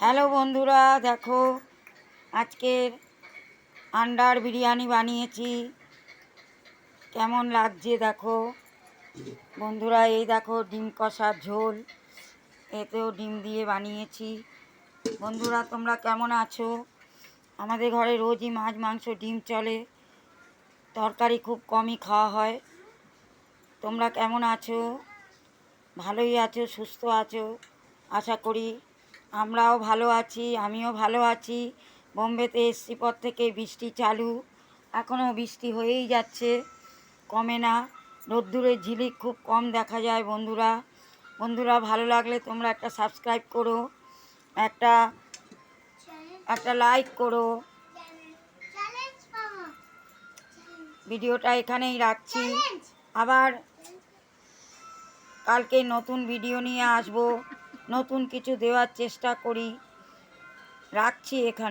Hello বন্ধুরা, দেখো আজকের আন্ডার বিরিয়ানি বানিয়েছি। কেমন লাগছে দেখো বন্ধুরা। এই দেখো ডিম কষার ঝোল, এতেও ডিম দিয়ে বানিয়েছি। বন্ধুরা তোমরা কেমন আছো? আমাদের ঘরে রোজই মাছ মাংস ডিম চলে, তরকারি খুব কমই খাওয়া হয়। তোমরা কেমন আছো? ভালোই আছো, সুস্থ আছো আশা করি। আমরাও ভালো আছি, আমিও ভালো আছি। বোম্বেতে এসছি পর থেকে বৃষ্টি চালু, এখনও বৃষ্টি হয়েই যাচ্ছে, কমে না। রোদ্দুরের ঝিলিক খুব কম দেখা যায়। বন্ধুরা ভালো লাগলে তোমরা একটা সাবস্ক্রাইব করো, একটা লাইক করো। ভিডিওটা এখানেই রাখছি, আবার কালকে নতুন ভিডিও নিয়ে আসবো, নতুন কিছু দেওয়ার চেষ্টা করি। রাখছি এখানে।